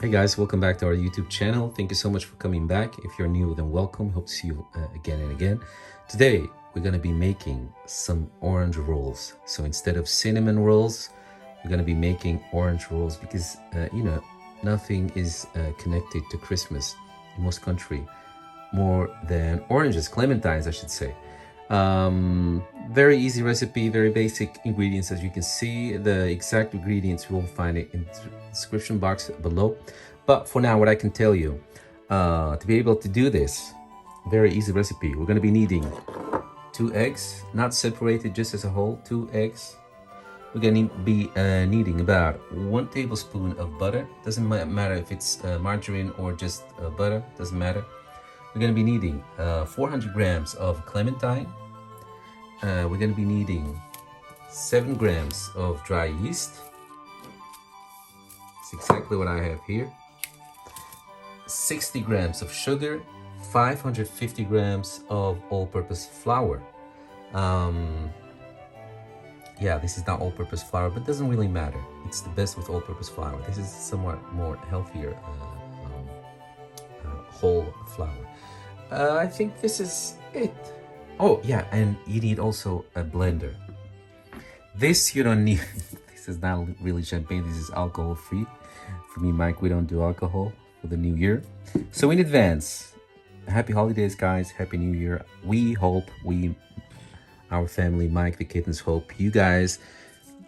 Hey guys, welcome back to our YouTube channel. Thank you so much for coming back. If you're new, then welcome. Hope to see you again and again. Today, we're going to be making some orange rolls. So instead of cinnamon rolls, we're going to be making orange rolls because, nothing is connected to Christmas in most country more than oranges, clementines, I should say. Very easy recipe, very basic ingredients. As you can see, the exact ingredients, you will find it in the description box below. But for now, what I can tell you, to be able to do this very easy recipe, we're going to be needing 2 eggs, not separated, just as a whole, 2 eggs. We're going to be needing about 1 tablespoon of butter. Doesn't matter if it's margarine or just butter, doesn't matter. We're going to be needing 400 grams of clementine. We're going to be needing 7 grams of dry yeast. It's exactly what I have here. 60 grams of sugar, 550 grams of all-purpose flour. Yeah, this is not all-purpose flour, but it doesn't really matter. It's the best with all-purpose flour. This is somewhat more healthier whole flour. I think this is it. Oh yeah, and you need also a blender. This you don't need. This is not really champagne, this is alcohol free. For me, Mike, we don't do alcohol for the new year. So in advance, happy holidays guys, happy new year. We hope, our family, Mike, the kittens, hope you guys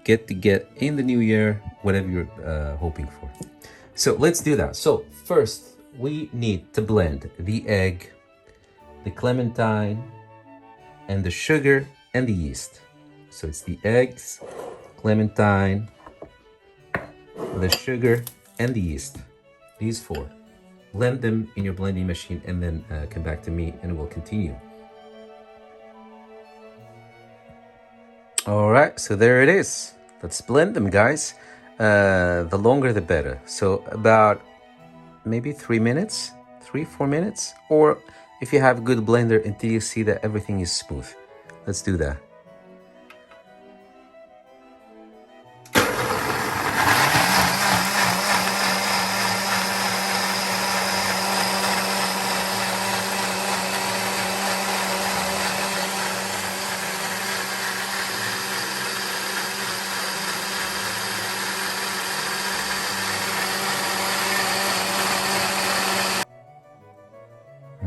get in the new year whatever you're hoping for. So let's do that. So first we need to blend the egg, the clementine, and the sugar and the yeast. So it's the eggs, clementine, the sugar, and the yeast. These 4. Blend them in your blending machine and then come back to me and we'll continue. All right, so there it is. Let's blend them, guys. The longer the better. So about maybe 3 minutes, 3-4 minutes, or if you have a good blender until you see that everything is smooth. Let's do that.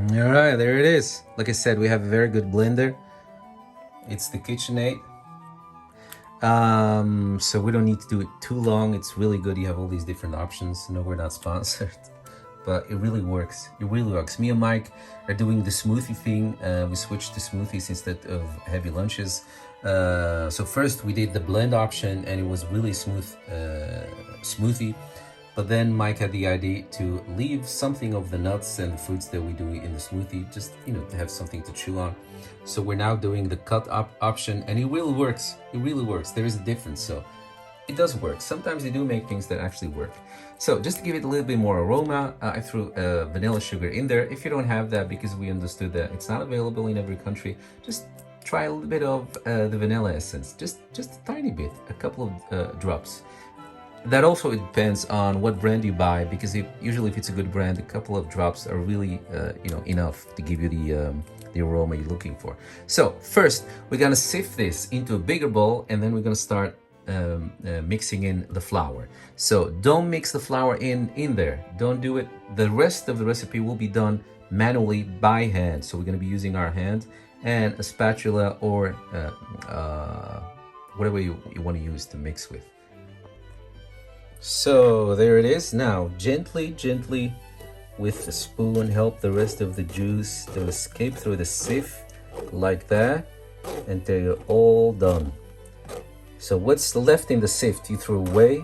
All right, there it is. Like I said, we have a very good blender. It's the KitchenAid. So we don't need to do it too long. It's really good. You have all these different options. No, we're not sponsored, but it really works. It really works. Me and Mike are doing the smoothie thing. We switched to smoothies instead of heavy lunches. So first we did the blend option and it was really smooth smoothie. But then Mike had the idea to leave something of the nuts and the fruits that we do in the smoothie, just, to have something to chew on. So we're now doing the cut up option and it really works. It really works. There is a difference. So it does work. Sometimes you do make things that actually work. So just to give it a little bit more aroma, I threw vanilla sugar in there. If you don't have that, because we understood that it's not available in every country, just try a little bit of the vanilla essence, just a tiny bit, a couple of drops. That also depends on what brand you buy, because usually if it's a good brand, a couple of drops are really enough to give you the aroma you're looking for. So first we're gonna sift this into a bigger bowl and then we're gonna start mixing in the flour. So don't mix the flour in there, don't do it. The rest of the recipe will be done manually by hand. So we're gonna be using our hand and a spatula or whatever you want to use to mix with. So there it is. Now gently with the spoon help the rest of the juice to escape through the sieve like that until you're all done. So what's left in the sift you throw away,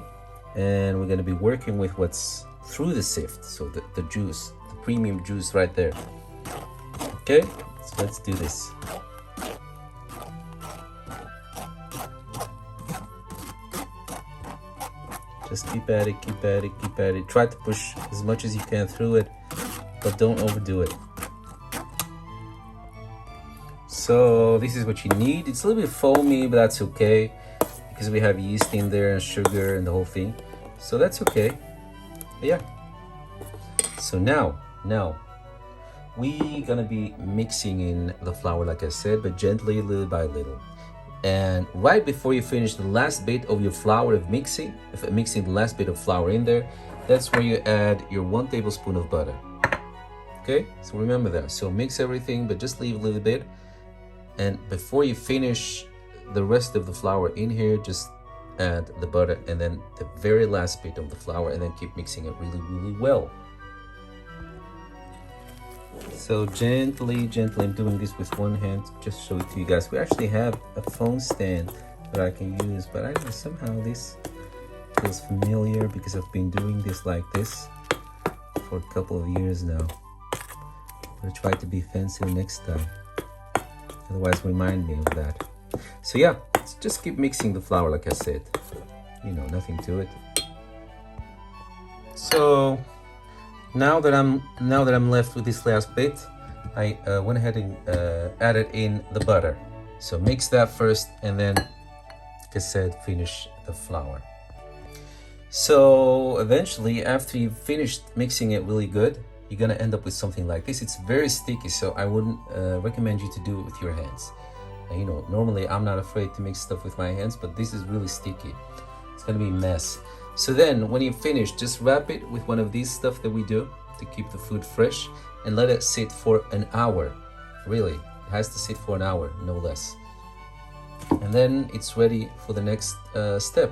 and we're going to be working with what's through the sift. So the juice, the premium juice right there. Okay, so let's do this. Just keep at it, keep at it. Try to push as much as you can through it, but don't overdo it. So this is what you need. It's a little bit foamy, but that's okay because we have yeast in there and sugar and the whole thing. So that's okay. But yeah, So now we gonna be mixing in the flour, like I said, but gently, little by little. And right before you finish the last bit of your flour of mixing the last bit of flour in there, that's where you add your 1 tablespoon of butter. Okay, so remember that. So mix everything, but just leave a little bit. And before you finish the rest of the flour in here, just add the butter and then the very last bit of the flour, and then keep mixing it really, really well. So gently, I'm doing this with one hand, just show it to you guys. We actually have a phone stand that I can use, but I don't know, somehow this feels familiar because I've been doing this like this for a couple of years now. I'll try to be fancy next time. Otherwise, remind me of that. So yeah, just keep mixing the flour, like I said. You know, nothing to it. So now that I'm left with this last bit, I went ahead and added in the butter. So mix that first, and then, like I said, finish the flour. So eventually, after you've finished mixing it really good, you're gonna end up with something like this. It's very sticky, so I wouldn't recommend you to do it with your hands. You know, normally I'm not afraid to mix stuff with my hands, but this is really sticky. It's gonna be a mess. So then when you finish, just wrap it with one of these stuff that we do to keep the food fresh, and let it sit for an hour. Really, it has to sit for an hour, no less. And then it's ready for the next step.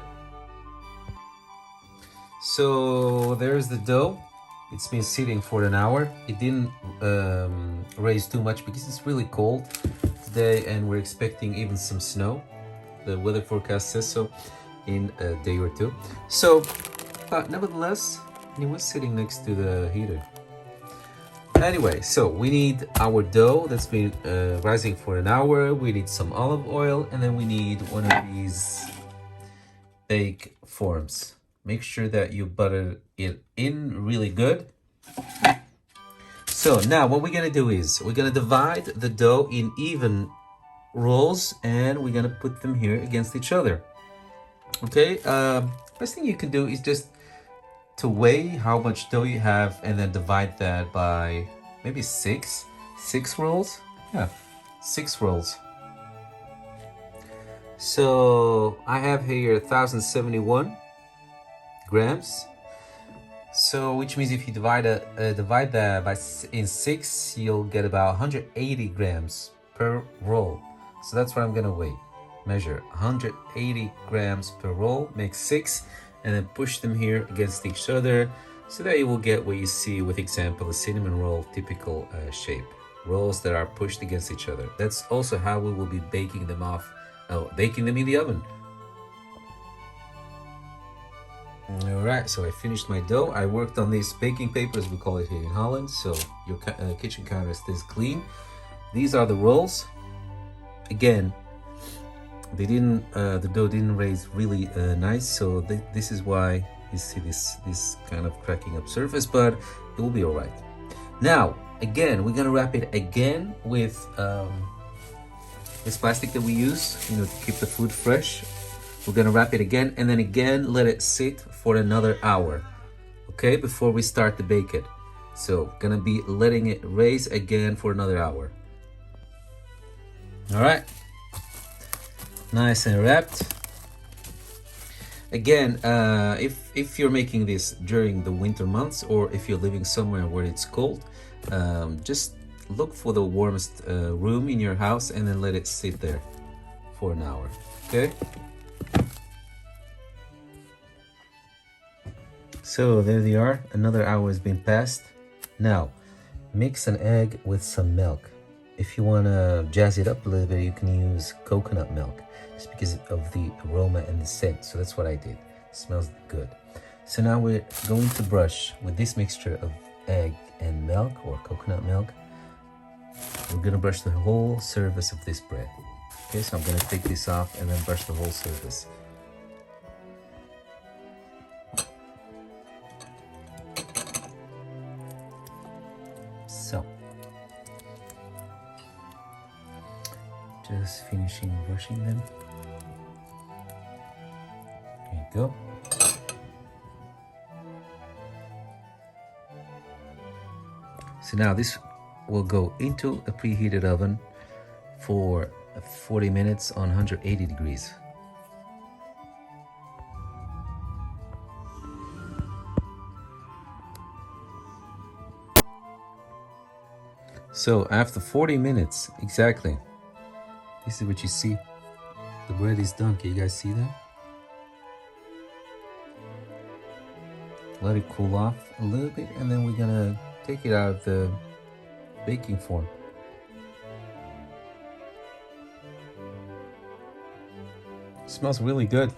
So there's the dough. It's been sitting for an hour. It didn't raise too much because it's really cold today, and we're expecting even some snow. The weather forecast says so in a day or two. So, but nevertheless, it was sitting next to the heater. Anyway, so we need our dough that's been rising for an hour. We need some olive oil, and then we need one of these bake forms. Make sure that you butter it in really good. So now what we're gonna do is we're gonna divide the dough in even rolls, and we're gonna put them here against each other. Okay, best thing you can do is just to weigh how much dough you have, and then divide that by maybe six rolls. Yeah, 6 rolls. So I have here 1071 grams. So which means if you divide that in 6, you'll get about 180 grams per roll. So that's what I'm gonna weigh. Measure 180 grams per roll, make 6, and then push them here against each other, so that you will get what you see with example a cinnamon roll typical shape. Rolls that are pushed against each other. That's also how we will be baking them in the oven. Alright, so I finished my dough. I worked on these baking papers, we call it here in Holland, so your kitchen counter stays clean. These are the rolls. Again, they didn't, the dough didn't raise really nice, so this is why you see this kind of cracking up surface, but it will be alright. Now, again, we're gonna wrap it again with this plastic that we use, to keep the food fresh. We're gonna wrap it again, and then again let it sit for another hour, okay, before we start to bake it. So gonna be letting it raise again for another hour. All right, nice and wrapped. Again, if you're making this during the winter months, or if you're living somewhere where it's cold, just look for the warmest room in your house, and then let it sit there for an hour, okay? So there they are, another hour has been passed. Now, mix an egg with some milk. If you want to jazz it up a little bit, you can use coconut milk, just because of the aroma and the scent. So that's what I did. It smells good. So now we're going to brush with this mixture of egg and milk, or coconut milk. We're going to brush the whole surface of this bread. Okay, so I'm going to take this off and then brush the whole surface. So, just finishing brushing them. There you go. So now this will go into a preheated oven for 40 minutes on 180 degrees. So after 40 minutes, exactly, this is what you see. The bread is done. Can you guys see that? Let it cool off a little bit, and then we're gonna take it out of the baking form. It smells really good.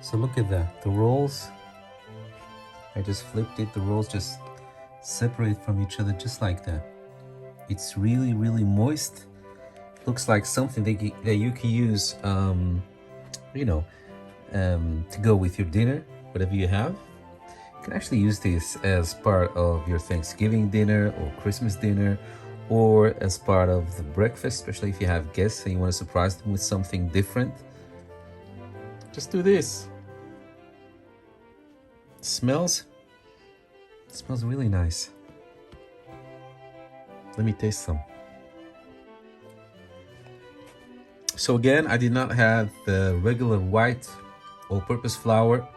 So look at that. The rolls, I just flipped it. The rolls just separate from each other just like that. It's really, really moist. Looks like something that you can use, you know, to go with your dinner, whatever you have. You can actually use this as part of your Thanksgiving dinner or Christmas dinner, or as part of the breakfast, especially if you have guests and you want to surprise them with something different. Just do this. It smells really nice. Let me taste some. So again, I did not have the regular white all-purpose flour.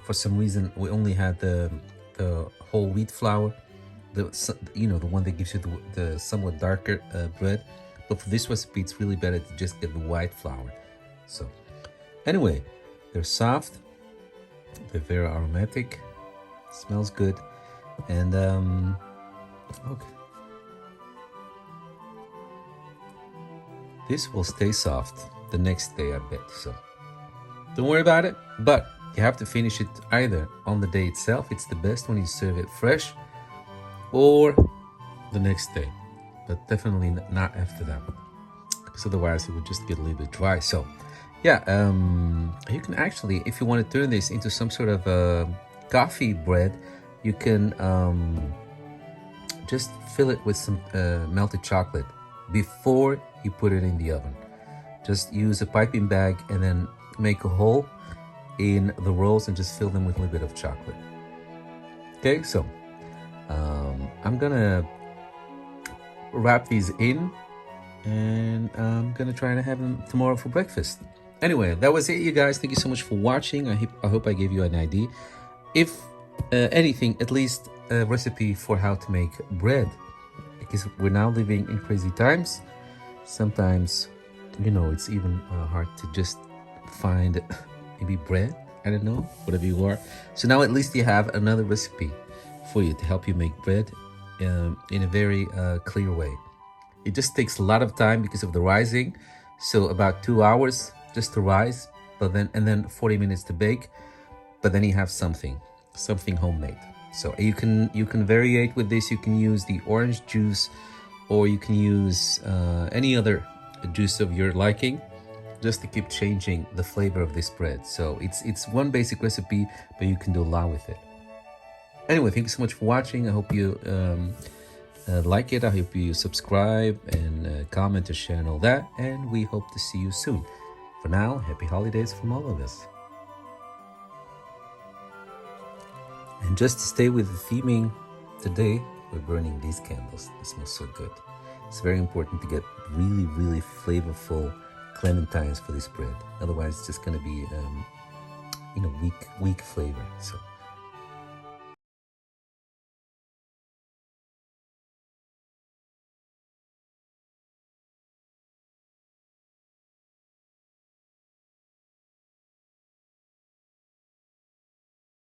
For some reason, we only had the whole wheat flour, the one that gives you the somewhat darker bread. But for this recipe, it's really better to just get the white flour. So anyway, they're soft, they're very aromatic, smells good, and okay. This will stay soft the next day, I bet. So don't worry about it, but you have to finish it either on the day itself, it's the best when you serve it fresh, or the next day, but definitely not after that, because otherwise it would just get a little bit dry. So yeah, you can actually, if you want to turn this into some sort of coffee bread, you can just fill it with some melted chocolate before you put it in the oven. Just use a piping bag and then make a hole in the rolls and just fill them with a little bit of chocolate. Okay, so I'm gonna wrap these in, and I'm gonna try to have them tomorrow for breakfast. Anyway, that was it, you guys. Thank you so much for watching. I hope I gave you an idea, if anything, at least a recipe for how to make bread, because we're now living in crazy times. Sometimes, it's even hard to just find maybe bread, I don't know, whatever you are. So now at least you have another recipe for you to help you make bread in a very clear way. It just takes a lot of time because of the rising, so about 2 hours just to rise, but then 40 minutes to bake, but then you have something homemade. So you can variate with this. You can use the orange juice, or you can use any other juice of your liking, just to keep changing the flavor of this bread. So it's one basic recipe, but you can do a lot with it. Anyway, thank you so much for watching. I hope you like it. I hope you subscribe and comment or share and all that. And we hope to see you soon. For now, happy holidays from all of us. And just to stay with the theming today, we're burning these candles. They smell so good. It's very important to get really, really flavorful clementines for this bread. Otherwise, it's just going to be, weak flavor. So